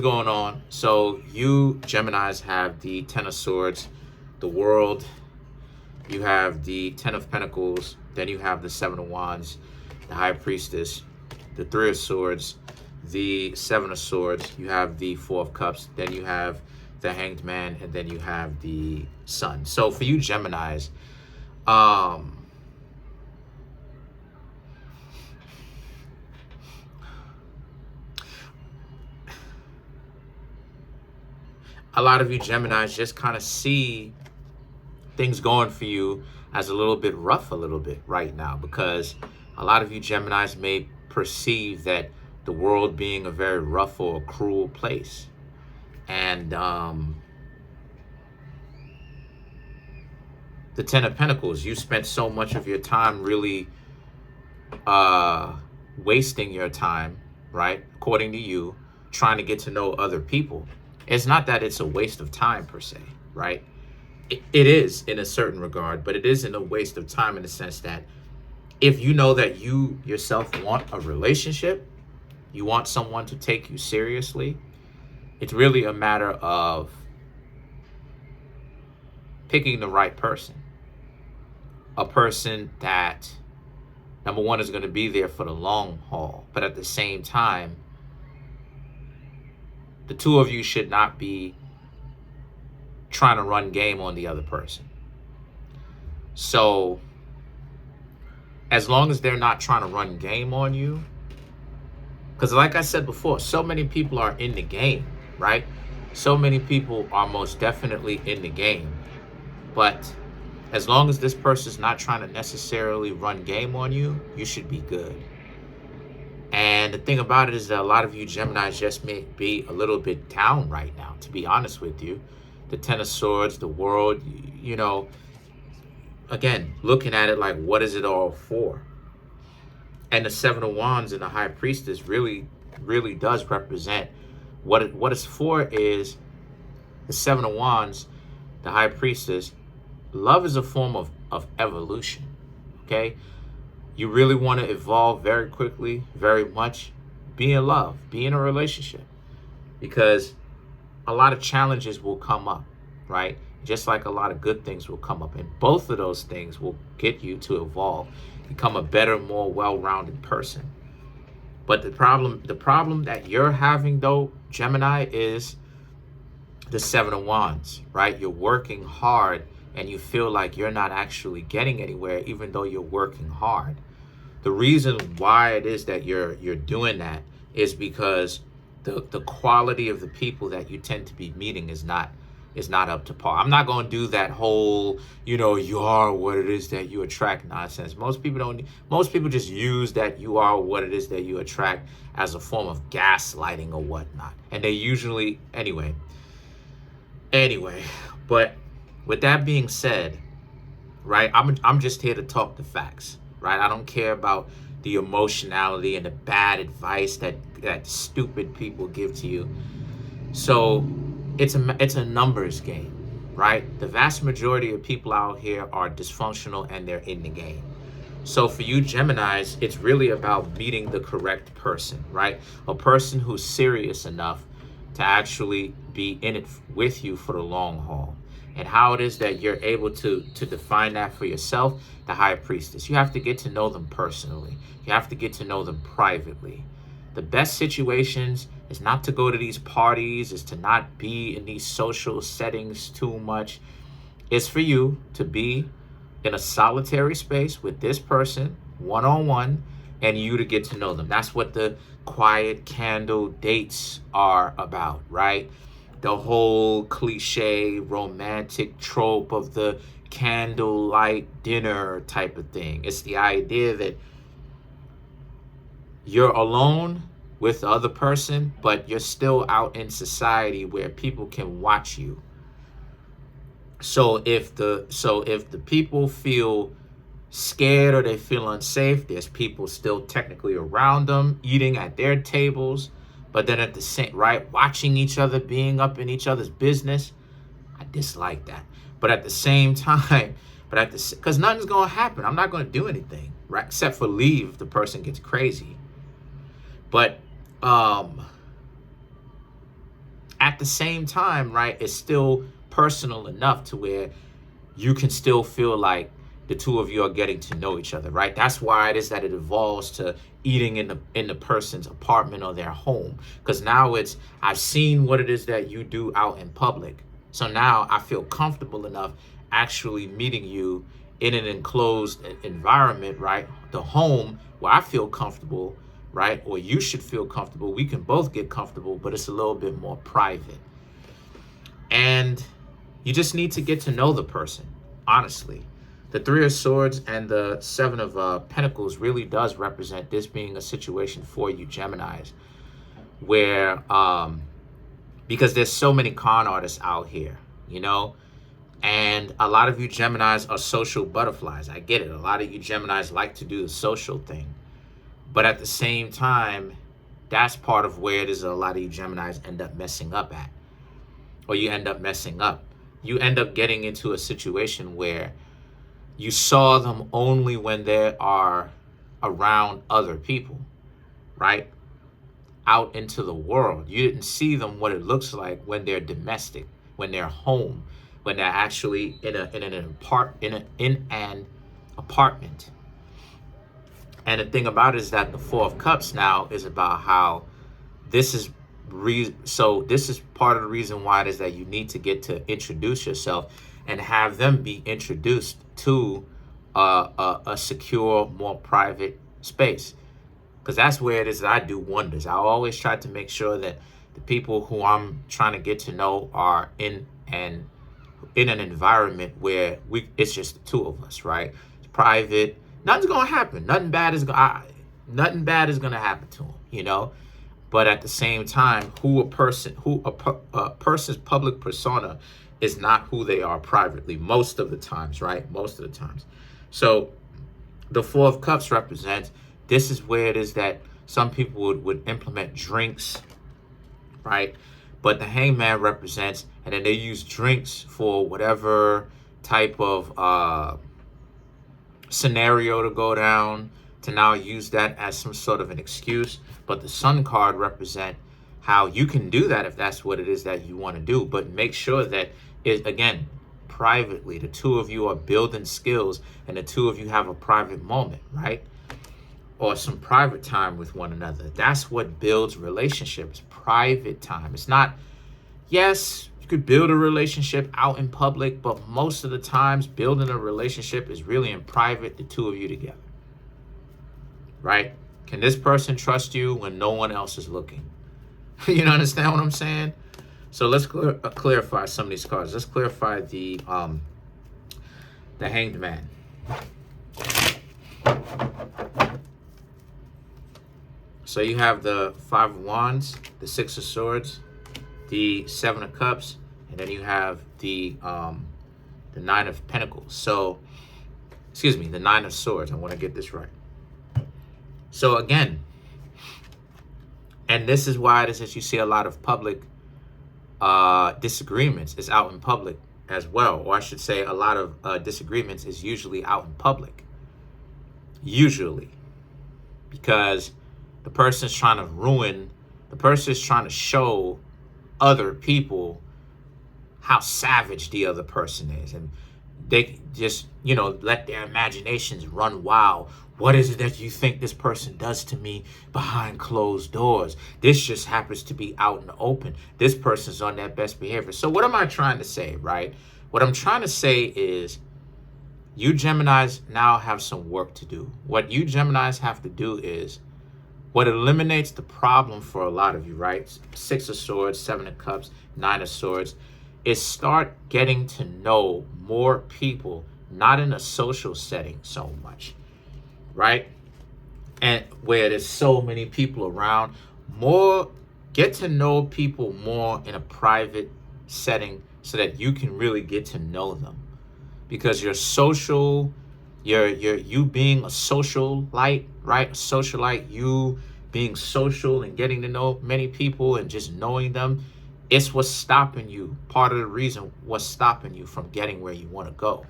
Going on. So you Geminis have the Ten of Swords, the World. You have the Ten of Pentacles. Then you have the Seven of Wands, the High Priestess, the Three of Swords, the Seven of Swords. You have the Four of Cups. Then you have the Hanged Man, and then you have the Sun. So for you Geminis, a lot of you Geminis just kind of see things going for you as a little bit rough right now, because a lot of you Geminis may perceive that the world being a very rough or cruel place. And the Ten of Pentacles, you spent so much of your time really wasting your time, right? According to you, trying to get to know other people. It's not that it's a waste of time per se, right? It is in a certain regard, but it isn't a waste of time in the sense that if you know that you yourself want a relationship, you want someone to take you seriously, it's really a matter of picking the right person. A person that, number one, is going to be there for the long haul, but at the same time, the two of you should not be trying to run game on the other person. So as long as they're not trying to run game on you, because like I said before, so many people are in the game, right? So many people are most definitely in the game. But as long as this person's not trying to necessarily run game on you, you should be good. And the thing about it is that a lot of you Geminis just may be a little bit down right now, to be honest with you. The Ten of Swords, the World, you know, again, looking at it like, what is it all for? And the Seven of Wands and the High Priestess really does represent what it's for. Is the Seven of Wands, the High Priestess. Love is a form of evolution, okay? You really want to evolve very quickly, very much. Be in love, be in a relationship, because a lot of challenges will come up, right? Just like a lot of good things will come up, and both of those things will get you to evolve, become a better, more well-rounded person. But the problem that you're having though, Gemini, is the Seven of Wands, right? You're working hard and you feel like you're not actually getting anywhere, even though you're working hard. The reason why it is that you're doing that is because the quality of the people that you tend to be meeting is not up to par. I'm not going to do that whole, you are what it is that you attract nonsense. Most people just use that you are what it is that you attract as a form of gaslighting or whatnot. And they usually, anyway, but with that being said, right, I'm just here to talk the facts, right? I don't care about the emotionality and the bad advice that stupid people give to you. So it's a numbers game, right? The vast majority of people out here are dysfunctional and they're in the game. So for you Geminis, it's really about meeting the correct person, right? A person who's serious enough to actually be in it with you for the long haul. And how it is that you're able to define that for yourself, the High Priestess. You have to get to know them personally. You have to get to know them privately. The best situations is not to go to these parties, is to not be in these social settings too much. It's for you to be in a solitary space with this person, one-on-one, and you to get to know them. That's what the quiet candle dates are about, right? The whole cliche romantic trope of the candlelight dinner type of thing. It's the idea that you're alone with the other person, but you're still out in society where people can watch you. So if the people feel scared or they feel unsafe, there's people still technically around them eating at their tables. But then at the same, right, watching each other, being up in each other's business, I dislike that. But at the same time, because nothing's going to happen. I'm not going to do anything, right? Except for leave if the person gets crazy. But at the same time, right, it's still personal enough to where you can still feel like the two of you are getting to know each other, right? That's why it is that it evolves to eating in the person's apartment or their home, because now it's, I've seen what it is that you do out in public, so now I feel comfortable enough actually meeting you in an enclosed environment, right? The home where I feel comfortable, right? Or you should feel comfortable. We can both get comfortable, but it's a little bit more private. And you just need to get to know the person, honestly. The Three of Swords and the Seven of Pentacles really does represent this being a situation for you Geminis, where, because there's so many con artists out here, you know, and a lot of you Geminis are social butterflies. I get it. A lot of you Geminis like to do the social thing. But at the same time, that's part of where it is a lot of you Geminis end up messing up at. Or you end up messing up. You end up getting into a situation where you saw them only when they are around other people, right? Out into the world. You didn't see them what it looks like when they're domestic, when they're home, when they're actually in an apartment. And the thing about it is that the Four of Cups now is about how this is this is part of the reason why it is that you need to get to introduce yourself and have them be introduced to a secure, more private space. Because that's where it is that I do wonders. I always try to make sure that the people who I'm trying to get to know are in an environment where it's just the two of us, right? It's private. Nothing's gonna happen. Nothing bad is gonna happen to them, you know. But at the same time, a person's public persona is not who they are privately most of the times, right? Most of the times. So the Four of Cups represents, this is where it is that some people would implement drinks, right? But the Hangman represents, and then they use drinks for whatever type of scenario to go down, to now use that as some sort of an excuse. But the Sun card represent how you can do that if that's what it is that you want to do, but make sure that it, again, privately, the two of you are building skills and the two of you have a private moment, right? Or some private time with one another. That's what builds relationships, private time. It's not, yes, you could build a relationship out in public, but most of the times building a relationship is really in private, the two of you together, right? Can this person trust you when no one else is looking? You know, understand what I'm saying? So let's clarify some of these cards. Let's clarify the Hanged Man. So you have the Five of Wands, the Six of Swords, the Seven of Cups, and then you have the Nine of Pentacles. So, excuse me, the Nine of Swords. I want to get this right. So again, and this is why it is that you see a lot of public disagreements is out in public as well. Or I should say a lot of disagreements is usually out in public. Usually. Because the person's trying to show other people how savage the other person is. And they just, you know, let their imaginations run wild. What is it that you think this person does to me behind closed doors? This just happens to be out in the open. This person's on their best behavior. So what am I trying to say, right? What I'm trying to say is you Geminis now have some work to do. What you Geminis have to do is what eliminates the problem for a lot of you, right? Six of Swords, Seven of Cups, Nine of Swords, is start getting to know more people, not in a social setting so much, right? And where there's so many people around, get to know people more in a private setting so that you can really get to know them. Because you being a socialite, right? A socialite, you being social and getting to know many people and just knowing them, it's what's stopping you. Part of the reason what's stopping you from getting where you want to go.